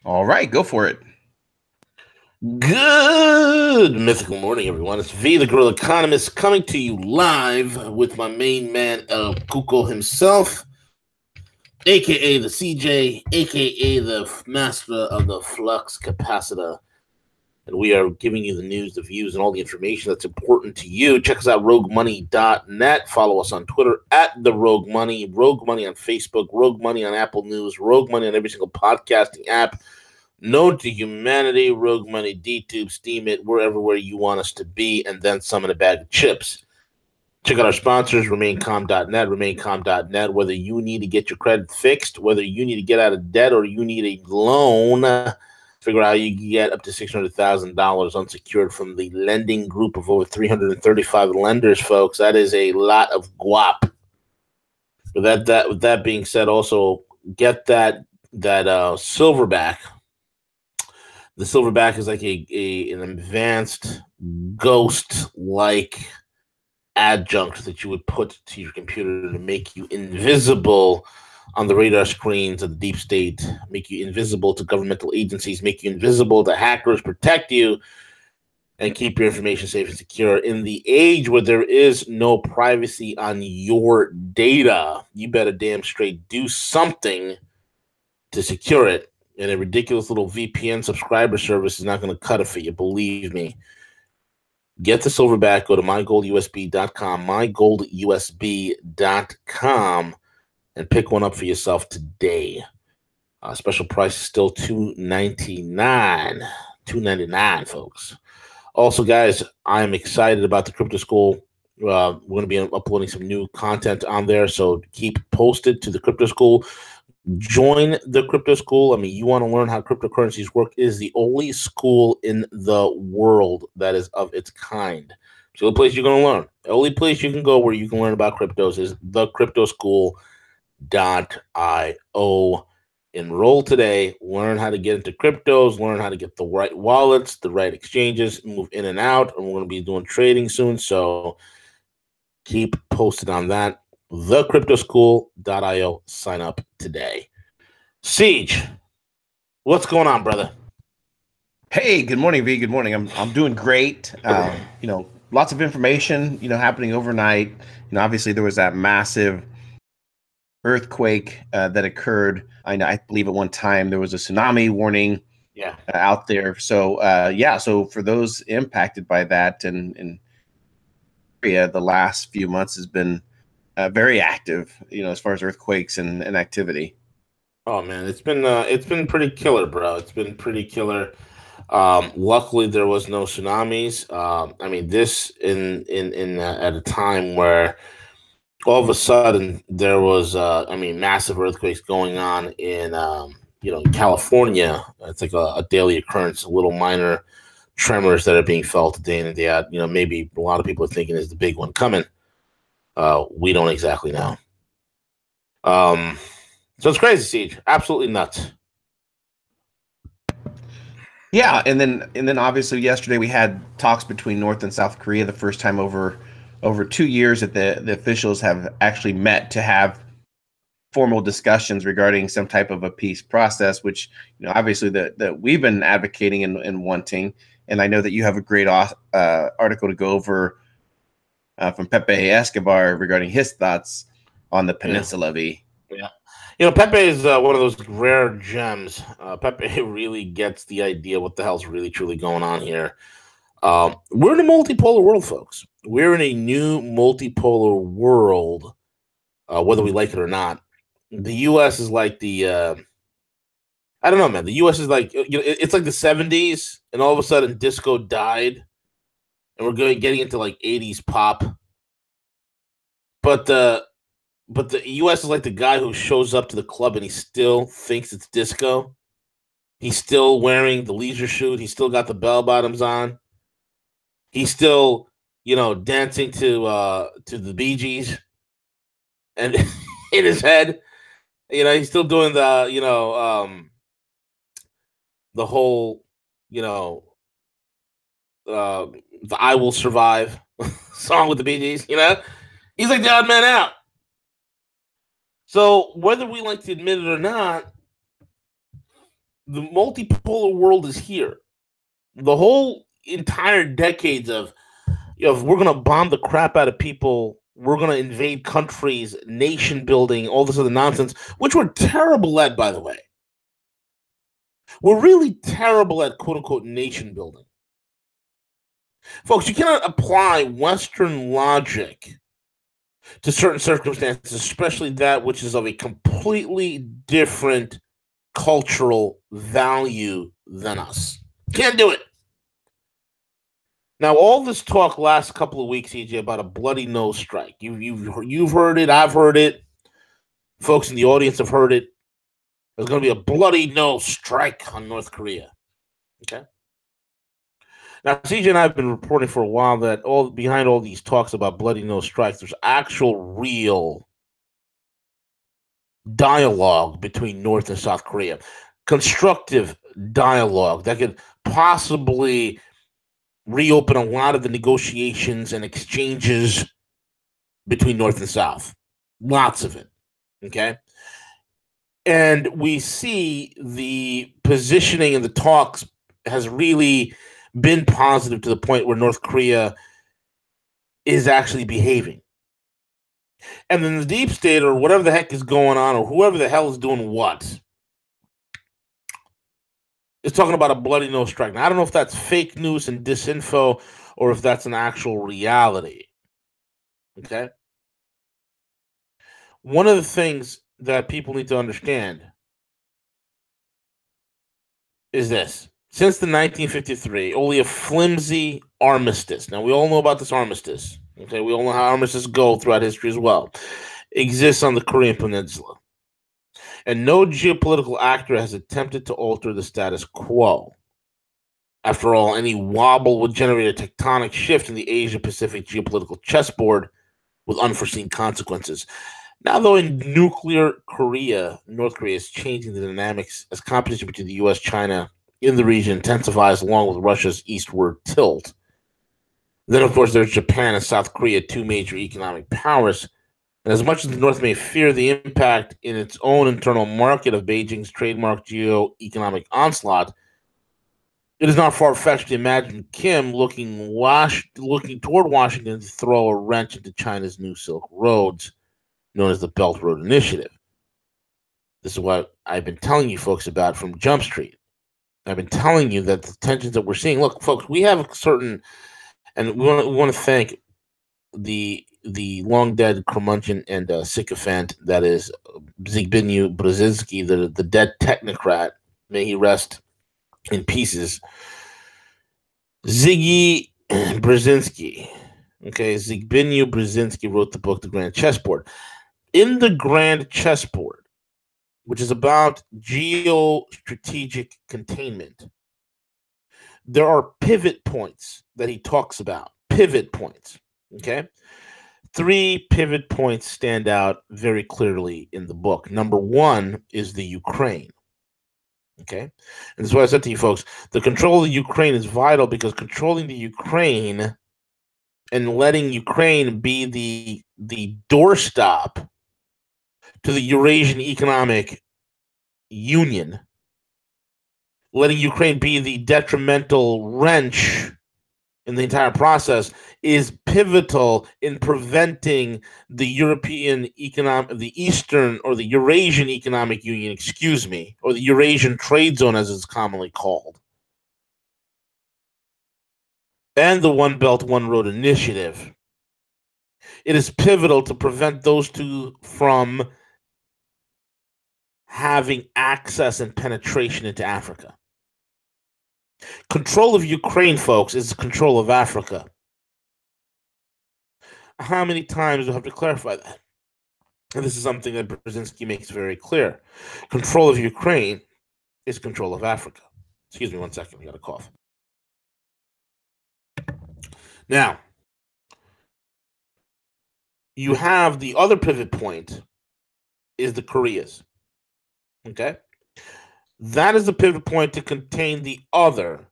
All right, go for it. Good mythical morning, everyone. It's V, the Guerrilla Economist, coming to you live with my main man, El Cuco himself, aka the CJ, aka the master of the flux capacitor. And we are giving you the news, the views, and all the information that's important to you. Check us out, roguemoney.net. Follow us on Twitter at the Rogue Money, Rogue Money on Facebook, Rogue Money on Apple News, Rogue Money on every single podcasting app. Known to humanity, Rogue Money, DTube, Steam it, we're everywhere you want us to be, and then some in a bag of chips. Check out our sponsors, RemainCalm.net, RemainCalm.net. Whether you need to get your credit fixed, whether you need to get out of debt, or you need a loan, figure out how you can get up to $600,000 unsecured from the lending group of over 335 lenders, folks. That is a lot of guap. With that being said, also get that silverback. The silverback is like an advanced ghost-like adjunct that you would put to your computer to make you invisible on the radar screens of the deep state, make you invisible to governmental agencies, make you invisible to hackers, protect you, and keep your information safe and secure. In the age where there is no privacy on your data, you better damn straight do something to secure it. And a ridiculous little VPN subscriber service is not going to cut it for you, believe me. Get the silverback, go to mygoldusb.com, mygoldusb.com, and pick one up for yourself today. Special price is still $2.99, folks. Also, guys, I'm excited about the Crypto School. We're going to be uploading some new content on there, so keep posted to the Crypto School. Join the Crypto School. I mean, you want to learn how cryptocurrencies work. It is the only school in the world that is of its kind. It's the only place you're going to learn. The only place you can go where you can learn about cryptos is thecryptoschool.io. Enroll today, learn how to get into cryptos, learn how to get the right wallets, the right exchanges, move in and out. And we're going to be doing trading soon. So keep posted on that. Thecryptoschool.io. Sign up today. Siege, what's going on, brother? Hey, good morning, V. Good morning. I'm doing great. Lots of information, happening overnight. Obviously there was that massive earthquake that occurred. I believe at one time there was a tsunami warning out there. So so for those impacted by that, and the last few months has been very active, as far as earthquakes and activity. Oh man, it's been pretty killer, bro. It's been pretty killer. Luckily, there was no tsunamis. I mean, this in at a time where all of a sudden there was, massive earthquakes going on in, California. It's like a daily occurrence, little minor tremors that are being felt day in and day out. Maybe a lot of people are thinking is the big one coming. We don't exactly know. So it's crazy, Siege. Absolutely nuts. Yeah, and then obviously yesterday we had talks between North and South Korea, the first time over 2 years that the officials have actually met to have formal discussions regarding some type of a peace process, which obviously that we've been advocating and wanting. And I know that you have a great article to go over from Pepe Escobar regarding his thoughts on the peninsula. Yeah. Pepe is one of those rare gems. Pepe really gets the idea what the hell's really truly going on here. We're in a multipolar world, folks. We're in a new multipolar world, whether we like it or not. The U.S. is like I don't know, man. The U.S. is like, it's like the 70s, and all of a sudden disco died, and we're getting into like 80s pop. But the U.S. is like the guy who shows up to the club and he still thinks it's disco. He's still wearing the leisure suit. He's still got the bell bottoms on. He's still, dancing to the Bee Gees, and in his head, he's still doing the whole, the "I Will Survive" song with the Bee Gees. He's like the odd man out. So whether we like to admit it or not, The multipolar world is here. The whole entire decades of we're going to bomb the crap out of people, we're going to invade countries, nation building, all this other nonsense, which we're terrible at, by the way. We're really terrible at quote unquote nation building. Folks, you cannot apply Western logic to certain circumstances, especially that which is of a completely different cultural value than us. Can't do it. Now, all this talk last couple of weeks, EJ, about a bloody nose strike. You've heard it. I've heard it. Folks in the audience have heard it. There's going to be a bloody nose strike on North Korea. Okay. Now, CJ and I have been reporting for a while that behind all these talks about bloody nose strikes, there's actual real dialogue between North and South Korea, constructive dialogue that could possibly reopen a lot of the negotiations and exchanges between North and South. Lots of it. Okay. And we see the positioning in the talks has really been positive to the point where North Korea is actually behaving. And then the deep state or whatever the heck is going on or whoever the hell is doing what is talking about a bloody nose strike. Now, I don't know if that's fake news and disinfo or if that's an actual reality. Okay? One of the things that people need to understand is this. Since the 1953, only a flimsy armistice. Now, we all know about this armistice. Okay, we all know how armistices go throughout history as well. Exists on the Korean Peninsula. And no geopolitical actor has attempted to alter the status quo. After all, any wobble would generate a tectonic shift in the Asia-Pacific geopolitical chessboard with unforeseen consequences. Now, though, in nuclear Korea, North Korea is changing the dynamics as competition between the U.S., China, in the region intensifies along with Russia's eastward tilt. Then, of course, there's Japan and South Korea, two major economic powers. And as much as the North may fear the impact in its own internal market of Beijing's trademark geo-economic onslaught, it is not far-fetched to imagine Kim looking toward Washington to throw a wrench into China's new Silk Roads, known as the Belt Road Initiative. This is what I've been telling you folks about from Jump Street. I've been telling you that the tensions that we're seeing. Look, folks, we have a certain, and we want to thank the long dead curmudgeon and sycophant that is Zbigniew Brzezinski, the dead technocrat. May he rest in pieces. Ziggy Brzezinski. Okay, Zbigniew Brzezinski wrote the book, The Grand Chessboard. In the Grand Chessboard, which is about geostrategic containment, there are pivot points that he talks about. Pivot points, okay? 3 pivot points stand out very clearly in the book. Number 1 is the Ukraine, okay? And this is what I said to you folks. The control of the Ukraine is vital because controlling the Ukraine and letting Ukraine be the doorstop to the Eurasian Economic Union, letting Ukraine be the detrimental wrench in the entire process, is pivotal in preventing the Eastern or the Eurasian Economic Union, or the Eurasian Trade Zone as it's commonly called, and the One Belt, One Road Initiative. It is pivotal to prevent those two from having access and penetration into Africa. Control of Ukraine, folks, is control of Africa. How many times do I have to clarify that? And this is something that Brzezinski makes very clear. Control of Ukraine is control of Africa. Excuse me 1 second, I got a cough. Now, you have the other pivot point is the Koreas. Okay? That is the pivot point to contain the other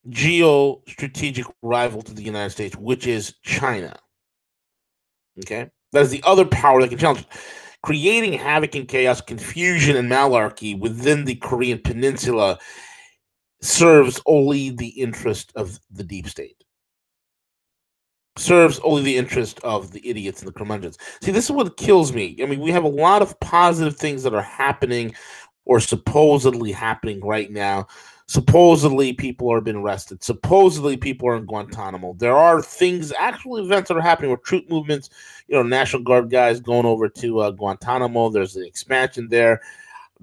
geostrategic rival to the United States, which is China. Okay? That is the other power that can challenge. creating havoc and chaos, confusion and malarkey within the Korean Peninsula serves only the interest of the deep state. Serves only the interest of the idiots and the curmudgeons. See, this is what kills me. I mean, we have a lot of positive things that are happening or supposedly happening right now. Supposedly people are being arrested. Supposedly people are in Guantanamo. There are things, actual events that are happening with troop movements, National Guard guys going over to Guantanamo. There's an expansion there.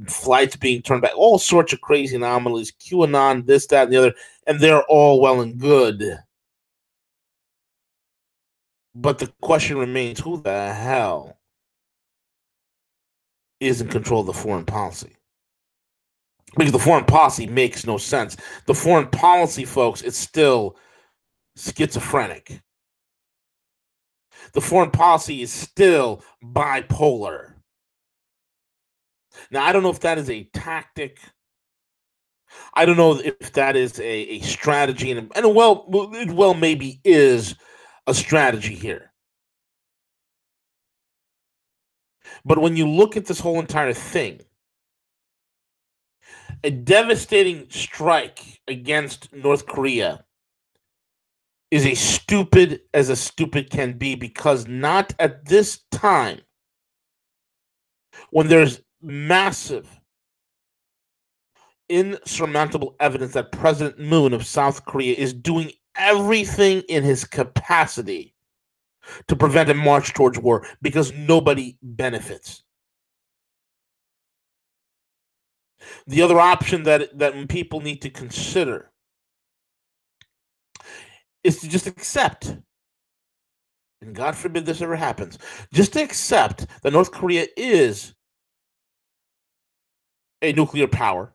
Flights being turned back, all sorts of crazy anomalies, QAnon, this, that, and the other, and they're all well and good. But the question remains, who the hell is in control of the foreign policy? Because the foreign policy makes no sense. The foreign policy, folks, is still schizophrenic. The foreign policy is still bipolar. Now, I don't know if that is a tactic. I don't know if that is a strategy, and it well maybe is a strategy here. But when you look at this whole entire thing, a devastating strike against North Korea is as stupid can be, because not at this time, when there's massive, insurmountable evidence that President Moon of South Korea is doing everything in his capacity to prevent a march towards war, because nobody benefits. The other option that people need to consider is to just accept, and God forbid this ever happens, just to accept that North Korea is a nuclear power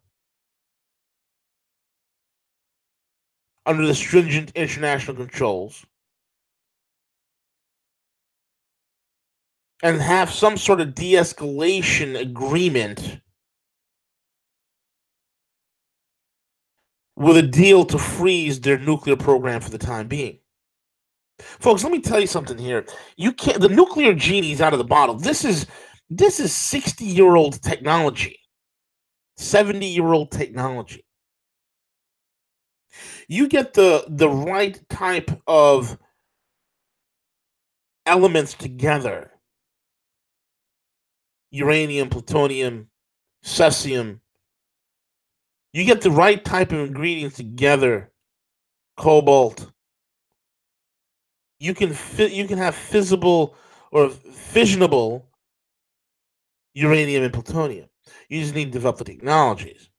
under the stringent international controls, and have some sort of de-escalation agreement with a deal to freeze their nuclear program for the time being. Folks, let me tell you something here. The nuclear genie's out of the bottle. This is 60-year-old technology, 70-year-old technology. You get the right type of elements together: uranium, plutonium, cesium. You get the right type of ingredients together, cobalt. You can have fissible or fissionable uranium and plutonium. You just need to develop the technologies.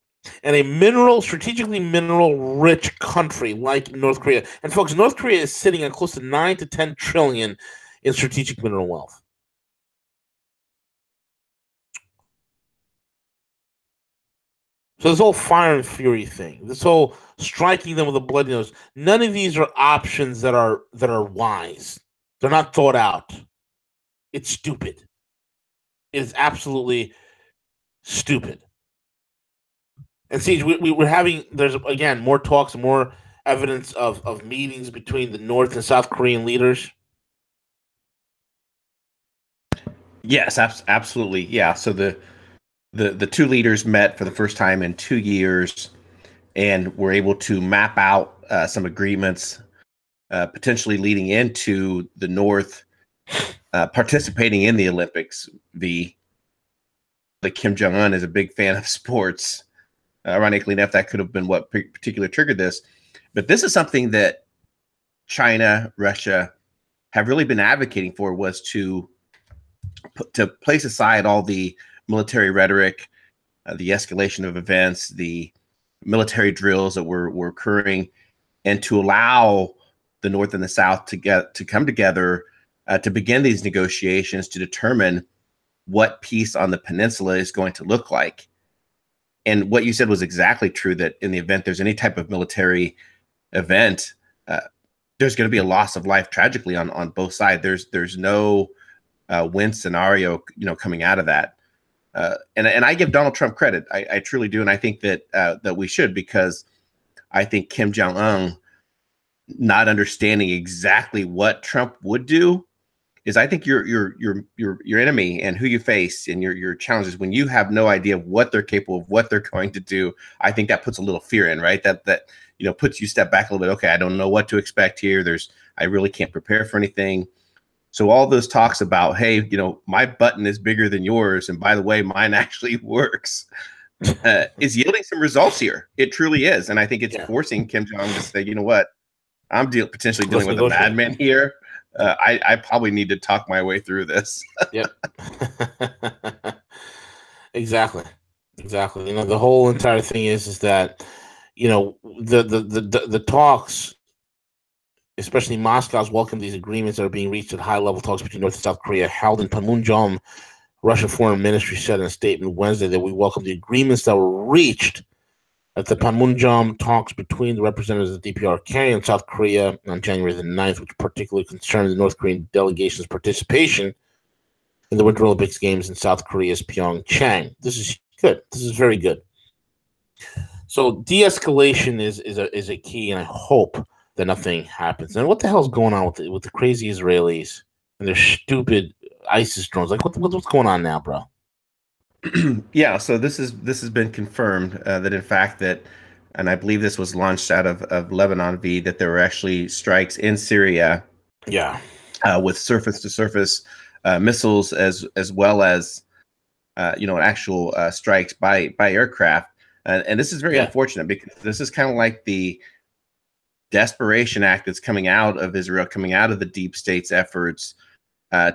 And a strategically mineral-rich country like North Korea, and folks, North Korea is sitting on close to 9 to 10 trillion in strategic mineral wealth. So this whole fire and fury thing, this whole striking them with a bloody nose, none of these are options that are wise. They're not thought out. It's stupid. It is absolutely stupid. And see, we're having, there's again more talks, more evidence of meetings between the North and South Korean leaders. Yes, absolutely. Yeah. So the two leaders met for the first time in 2 years, and were able to map out some agreements, potentially leading into the North participating in the Olympics. The Kim Jong-un is a big fan of sports. Ironically enough, that could have been what particularly triggered this. But this is something that China, Russia have really been advocating for, was to place aside all the military rhetoric, the escalation of events, the military drills that were occurring, and to allow the North and the South to come together to begin these negotiations to determine what peace on the peninsula is going to look like. And what you said was exactly true, that in the event there's any type of military event, there's going to be a loss of life tragically on both sides. There's no win scenario, coming out of that. And I give Donald Trump credit. I truly do. And I think that we should, because I think Kim Jong-un, not understanding exactly what Trump would do, is I think your enemy and who you face and your challenges, when you have no idea of what they're capable of, what they're going to do, I think that puts a little fear in, right? That puts you step back a little bit. Okay, I don't know what to expect here. I really can't prepare for anything. So all those talks about, hey, my button is bigger than yours, and by the way, mine actually works, is yielding some results here. It truly is, and I think it's forcing Kim Jong to say, you know what, I'm potentially dealing with a madman here. I probably need to talk my way through this. Yep. Exactly. The whole entire thing is that, the talks, especially Moscow's welcome these agreements that are being reached at high-level talks between North and South Korea held in Panmunjom. Russian Foreign Ministry said in a statement Wednesday that we welcome the agreements that were reached at the Panmunjom talks between the representatives of the DPRK and South Korea on January the 9th, which particularly concerned the North Korean delegation's participation in the Winter Olympics Games in South Korea's Pyeongchang. This is good. This is very good. So de-escalation is a key, and I hope that nothing happens. And what the hell's going on with the crazy Israelis and their stupid ISIS drones? Like, what's going on now, bro? Yeah, so this has been confirmed that in fact and I believe this was launched out of Lebanon, that there were actually strikes in Syria. Yeah, with surface-to-surface missiles as well as actual strikes by aircraft, and this is very unfortunate, because this is kind of like the desperation act that's coming out of Israel, coming out of the deep state's efforts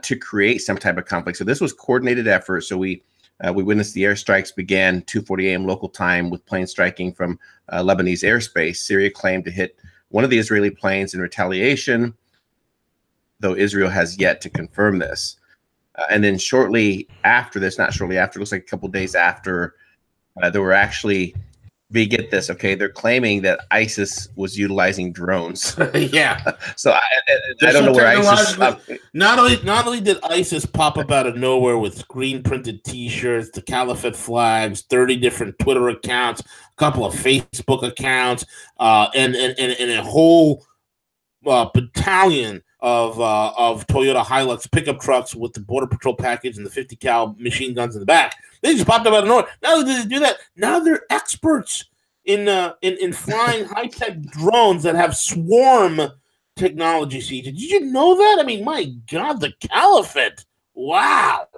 to create some type of conflict. So this was coordinated effort. So we witnessed the airstrikes began 2:40 a.m. local time with planes striking from Lebanese airspace. Syria claimed to hit one of the Israeli planes in retaliation, though Israel has yet to confirm this. And then shortly after this, not shortly after, it looks like a couple of days after, there were actually, we get this, okay, they're claiming that ISIS was utilizing drones. Yeah. So I don't know where ISIS. Not only did ISIS pop up out of nowhere with screen printed T-shirts, the Caliphate flags, 30 different Twitter accounts, a couple of Facebook accounts, and a whole battalion of Toyota Hilux pickup trucks with the Border Patrol package and the 50 cal machine guns in the back. They just popped up out of nowhere. Not only did they do that, now they're experts in flying high-tech drones that have swarm technology. CJ, did you know that? I mean, my God, the Caliphate! Wow.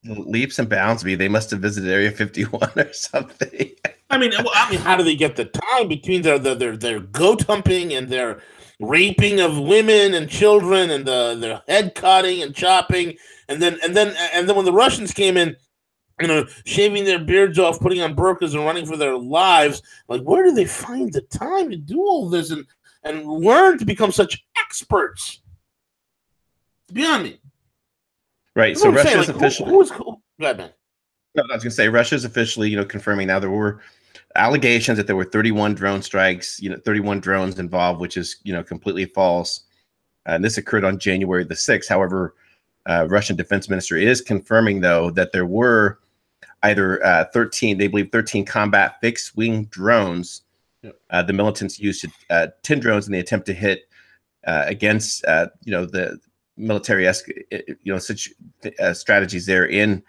Leaps and bounds. They must have visited Area 51 or something. I mean, how do they get the time between their goat humping and their raping of women and children and their head cutting and chopping, and then when the Russians came in, shaving their beards off, putting on burqas and running for their lives, like, where do they find the time to do all this and learn to become such experts? It's beyond me. Right. So Russia's officially. Go ahead, man. No, I was going to say Russia's officially, confirming now there were allegations that there were 31 drone strikes, 31 drones involved, which is, completely false. And this occurred on January the 6th. However, Russian Defense Minister is confirming, though, that there were either 13 combat fixed-wing drones. Yep. The militants used 10 drones in the attempt to hit against, the military, such strategies there in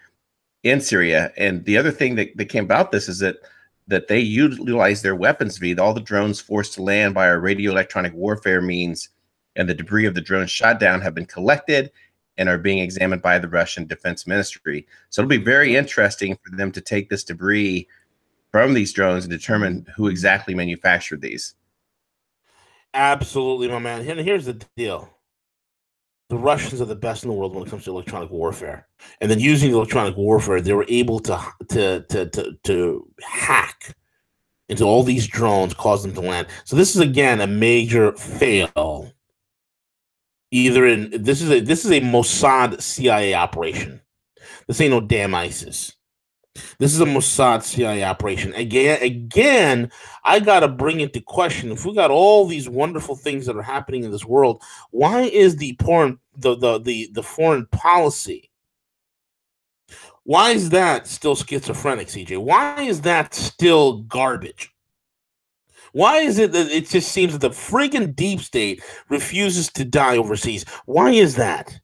Syria. And the other thing that came about this is that they utilize their weapons, all the drones forced to land by our radio electronic warfare means, and the debris of the drones shot down have been collected and are being examined by the Russian Defense Ministry. So it'll be very interesting for them to take this debris from these drones and determine who exactly manufactured these. Absolutely, my man. And here's the deal. The Russians are the best in the world when it comes to electronic warfare. And then using electronic warfare, they were able to hack into all these drones, cause them to land. So this is, again, a major fail. This is a Mossad CIA operation. This ain't no damn ISIS. This is a Mossad CIA operation. Again, I gotta bring into question, if we got all these wonderful things that are happening in this world, why is the foreign policy? Why is that still schizophrenic, CJ? Why is that still garbage? Why is it that it just seems that the friggin' deep state refuses to die overseas? Why is that?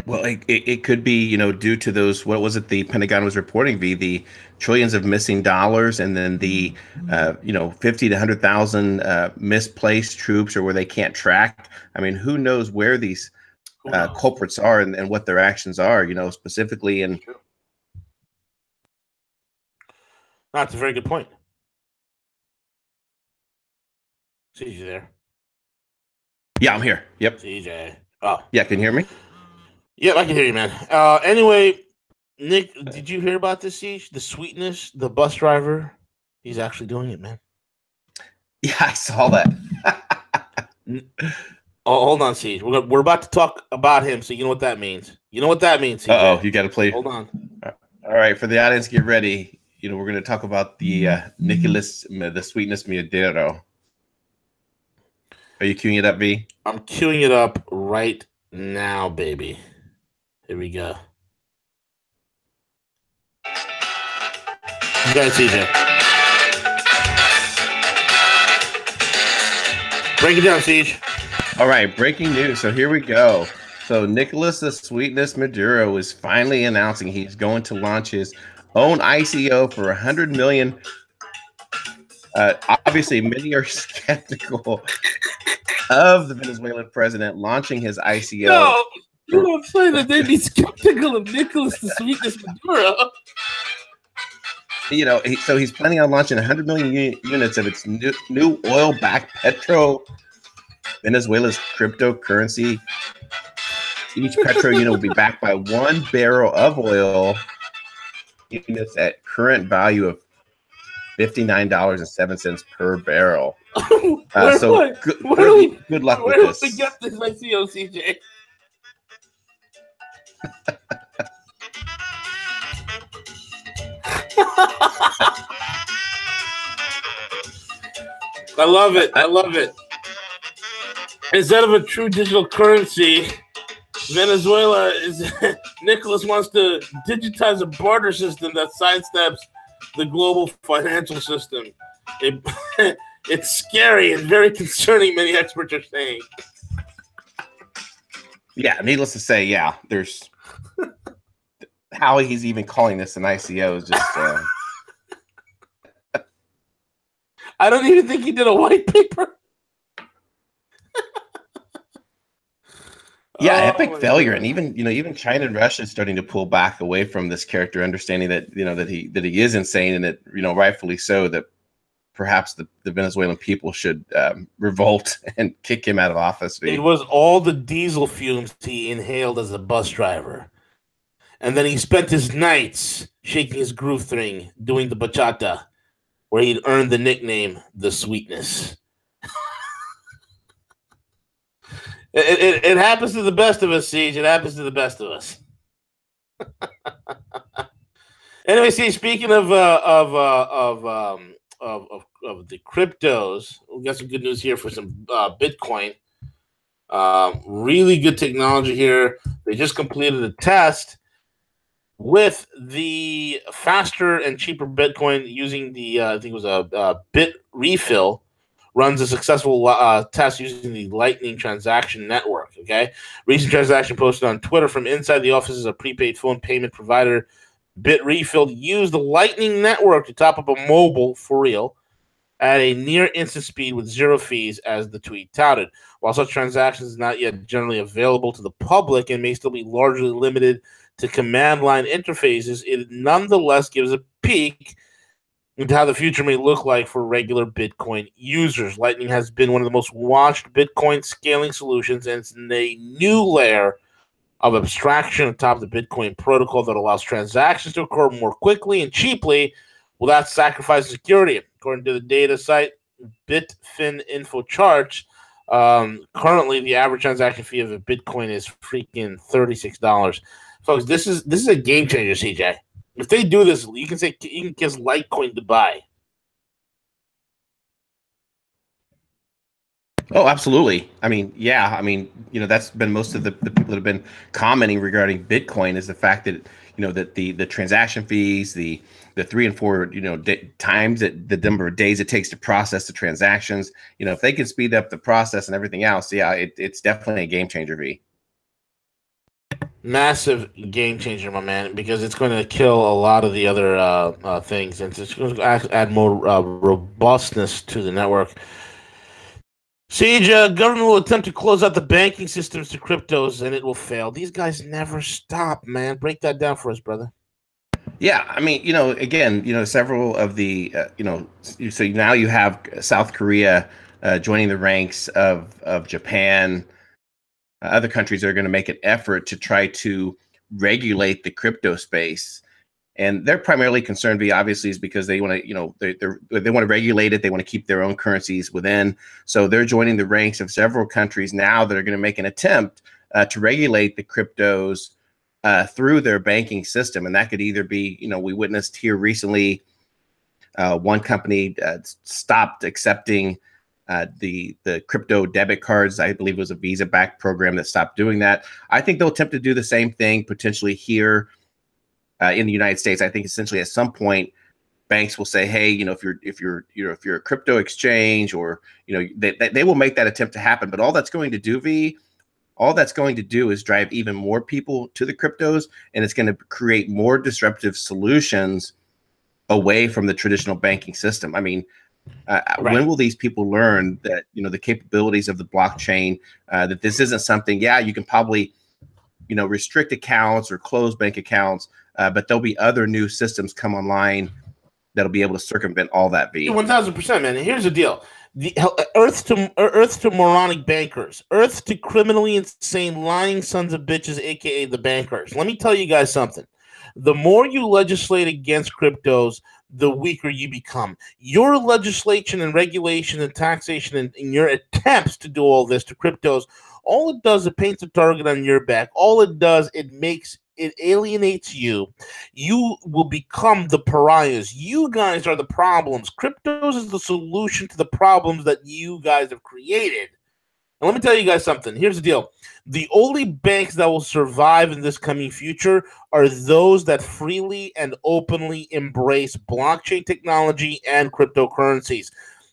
Well, it could be, due to those, what was it the Pentagon was reporting, the trillions of missing dollars, and then the, 50 to 100,000 misplaced troops, or where they can't track. I mean, who knows where these culprits are, and what their actions are, specifically. And that's a very good point. CJ there? Yeah, I'm here. Yep. CJ. Oh. Yeah, can you hear me? Yep, I can hear you, man. Anyway, Nick, did you hear about this, Siege? The Sweetness, the bus driver, he's actually doing it, man. Yeah, I saw that. Oh, hold on, Siege. We're about to talk about him, so you know what that means. You know what that means, CJ. Uh-oh, you got to play. Hold on. All right, for the audience, get ready. We're going to talk about the Nicholas, the Sweetness Miadero. Are you queuing it up, V? I'm queuing it up right now, baby. Here we go. You got it, CJ. Break it down, Siege. All right, breaking news. So here we go. So Nicholas the Sweetness Maduro is finally announcing he's going to launch his own ICO for $100 million. Obviously, many are skeptical of the Venezuelan president launching his ICO. No, you don't say that they'd be skeptical of Nicholas the Sweetness Maduro. So he's planning on launching 100 million units of its new oil-backed petro Venezuela's cryptocurrency. Each petro unit will be backed by 1 barrel of oil. Units at current value of $59.07 per barrel. Good luck with this. Where do we get this ICO, CJ? I love it. I love it. Instead of a true digital currency, Venezuela Nicholas wants to digitize a barter system that sidesteps the global financial system. It's scary and very concerning, many experts are saying. Yeah, needless to say, yeah, there's how he's even calling this an ICO is just I don't even think he did a white paper. Yeah, epic failure. And even China and Russia is starting to pull back away from this character, understanding that that he is insane, and that rightfully so, that perhaps the Venezuelan people should revolt and kick him out of office. It was all the diesel fumes he inhaled as a bus driver. And then he spent his nights shaking his groove string, doing the bachata, where he'd earned the nickname The Sweetness. It happens to the best of us, Siege. It happens to the best of us. Anyway, see, speaking of the cryptos, we got some good news here for some Bitcoin. Really good technology here. They just completed a test with the faster and cheaper Bitcoin using the I think it was a bit refill. Runs a successful test using the Lightning transaction network. Okay, recent transaction posted on Twitter from inside the offices of prepaid phone payment provider BitRefill used the Lightning network to top up a mobile for real at a near instant speed with zero fees, as the tweet touted. While such transactions is not yet generally available to the public and may still be largely limited to command line interfaces, it nonetheless gives a peek into how the future may look like for regular Bitcoin users. Lightning has been one of the most watched Bitcoin scaling solutions, and it's a new layer of abstraction atop the Bitcoin protocol that allows transactions to occur more quickly and without sacrificing security. According to the data site Bitfin Info Charts, currently the average transaction fee of a Bitcoin is freaking $36. Folks, this is a game changer, CJ. If they do this, you can kiss Litecoin goodbye. Oh, absolutely. I mean, yeah. I mean, that's been most of the people that have been commenting regarding Bitcoin is the fact that that the transaction fees, the 3 and 4 times that the number of days it takes to process the transactions. If they can speed up the process and everything else, yeah, it's definitely a game changer. V. Massive game changer, my man, because it's going to kill a lot of the other things, and it's going to add more robustness to the network. Siege, government will attempt to close out the banking systems to cryptos, and it will fail. These guys never stop, man. Break that down for us, brother. Yeah, I mean, again, several of the, so now you have South Korea joining the ranks of Japan. Other countries are going to make an effort to try to regulate the crypto space, and they're primarily concerned, obviously, is because they want to, they want to regulate it. They want to keep their own currencies within. So they're joining the ranks of several countries now that are going to make an attempt to regulate the cryptos through their banking system. And that could either be, we witnessed here recently, one company stopped accepting the crypto debit cards. I believe it was a Visa-backed program that stopped doing that. I think they'll attempt to do the same thing potentially here in the United States. I think essentially at some point, banks will say, "Hey, if you're a crypto exchange, or they will make that attempt to happen." But all that's going to do, all that's going to do is drive even more people to the cryptos, and it's going to create more disruptive solutions away from the traditional banking system. I mean, when will these people learn that the capabilities of the blockchain, that this isn't something? Yeah, you can probably restrict accounts or close bank accounts, but there'll be other new systems come online that'll be able to circumvent all that. 1000%, man. And here's the deal: the Earth to moronic bankers, Earth to criminally insane lying sons of bitches, aka the bankers. Let me tell you guys something. The more you legislate against cryptos, the weaker you become. Your legislation and regulation and taxation and your attempts to do all this to cryptos, all it does is paints a target on your back. All it does, it alienates you. You will become the pariahs. You guys are the problems. Cryptos is the solution to the problems that you guys have created. And let me tell you guys something. Here's the deal. The only banks that will survive in this coming future are those that freely and openly embrace blockchain technology and cryptocurrencies.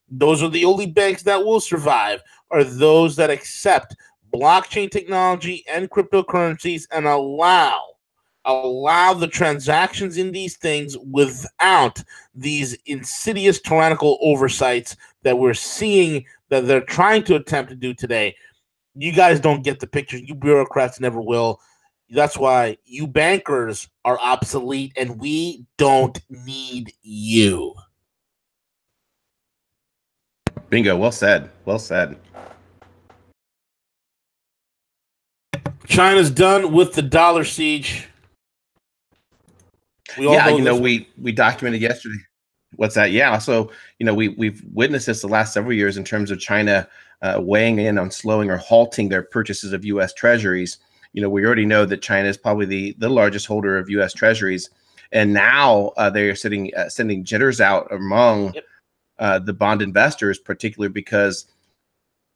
Those are the only banks that will survive, are those that accept blockchain technology and cryptocurrencies and allow the transactions in these things without these insidious tyrannical oversights that we're seeing that they're trying to attempt to do today. You guys don't get the picture. You bureaucrats never will. That's why you bankers are obsolete, and we don't need you. Bingo. Well said. Well said. China's done with the dollar siege. We documented yesterday. What's that? Yeah. So, we've witnessed this the last several years in terms of China weighing in on slowing or halting their purchases of U.S. treasuries. We already know that China is probably the largest holder of U.S. treasuries. And now they are sending jitters out among the bond investors, particularly because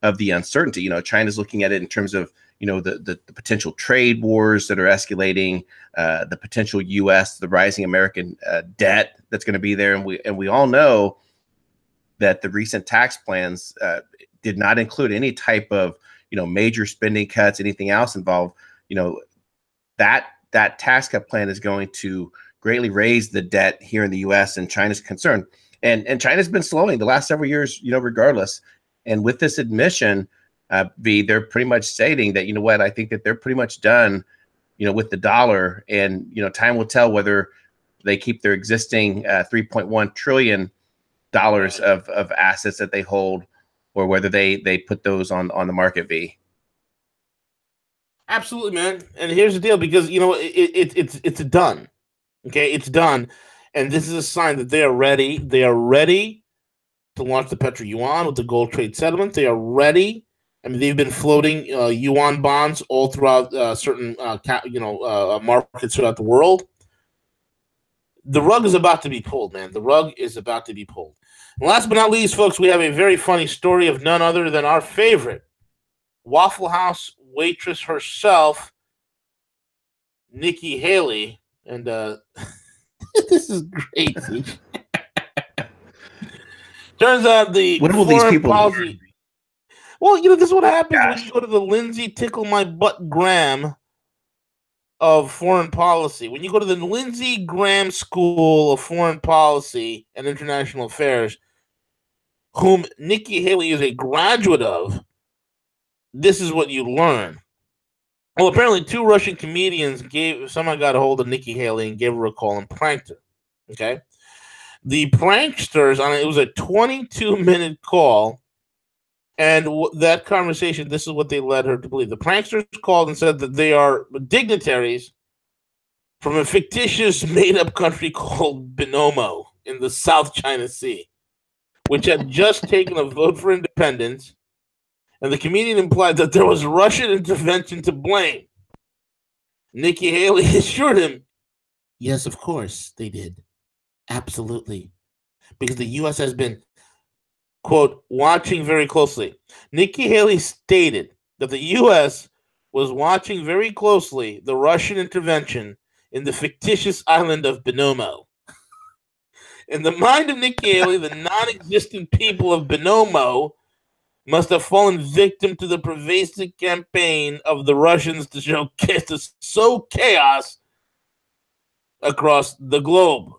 of the uncertainty. China's looking at it in terms of the potential trade wars that are escalating, the potential the rising American debt that's going to be there, and we all know that the recent tax plans did not include any type of major spending cuts, anything else involved. That tax cut plan is going to greatly raise the debt here in the U.S. and China's concerned, and China's been slowing the last several years, regardless. And with this admission, they're pretty much stating that, I think that they're pretty much done, with the dollar, and, time will tell whether they keep their existing $3.1 trillion of assets that they hold, or whether they put those on the market. V. Absolutely, man. And here's the deal, because it's done. Okay, it's done, and this is a sign that they are ready. They are ready to launch the petro yuan with the gold trade settlement. They are ready. I mean, they've been floating yuan bonds all throughout certain markets throughout the world. The rug is about to be pulled, man. The rug is about to be pulled. And last but not least, folks, we have a very funny story of none other than our favorite Waffle House waitress herself, Nikki Haley. And this is great. Turns out what will these people policy. Well, this is what happens when you go to the Lindsay Tickle My Butt Graham of foreign policy. When you go to the Lindsey Graham School of Foreign Policy and International Affairs, whom Nikki Haley is a graduate of, this is what you learn. Well, apparently 2 Russian comedians someone got a hold of Nikki Haley and gave her a call and pranked her. Okay. The pranksters it was a 22-minute call. And that conversation, this is what they led her to believe. The pranksters called and said that they are dignitaries from a fictitious made-up country called Bonomo in the South China Sea, which had just taken a vote for independence. And the comedian implied that there was Russian intervention to blame. Nikki Haley assured him, yes, of course they did. Absolutely. Because the U.S. has been, quote, watching very closely. Nikki Haley stated that the U.S. was watching very closely the Russian intervention in the fictitious island of Bonomo. In the mind of Nikki Haley, the non-existent people of Bonomo must have fallen victim to the pervasive campaign of the Russians to sow chaos across the globe.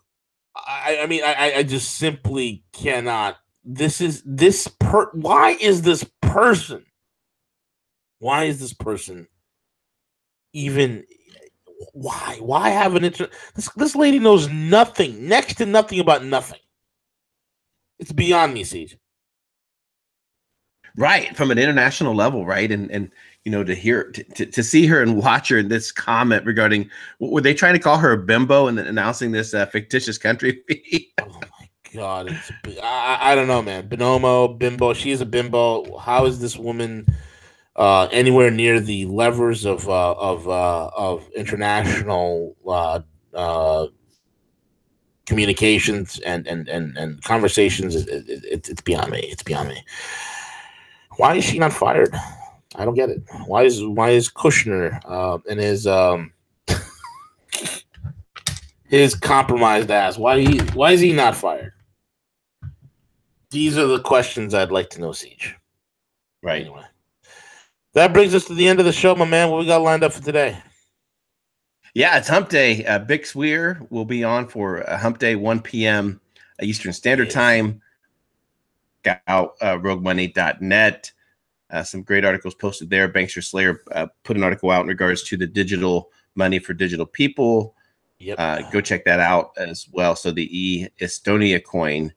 I just simply cannot. Why is this person even? Why have an this lady knows nothing, next to nothing about nothing. It's beyond me, Siege. Right, from an international level, right, and to see her and watch her in this comment regarding, were they trying to call her a bimbo and then announcing this fictitious country? Oh my God, I don't know, man. Bonomo, bimbo, she is a bimbo. How is this woman anywhere near the levers of international communications and conversations? It's beyond me. It's beyond me. Why is she not fired? I don't get it. Why is Kushner and his compromised ass? Why is he not fired? These are the questions I'd like to know, Siege. Right. Anyway, that brings us to the end of the show, my man. What we got lined up for today? Yeah, it's Hump Day. Bix Weir will be on for Hump Day, 1 p.m. Eastern Standard Time. Out roguemoney.net. Some great articles posted there. Bankster Slayer put an article out in regards to the digital money for digital people. Yep. Go check that out as well. So the Estonia coin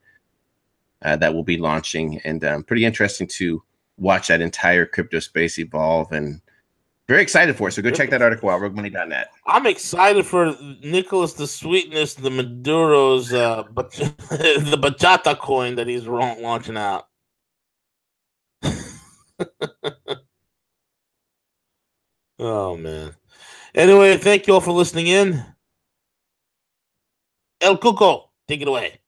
that will be launching, and pretty interesting to watch that entire crypto space evolve, and very excited for it. So go check that article out, roguemoney.net. I'm excited for Nicholas the Sweetness, the Maduro's, the bachata coin that he's launching out. Oh, man. Anyway, thank you all for listening in. El Cuco, take it away.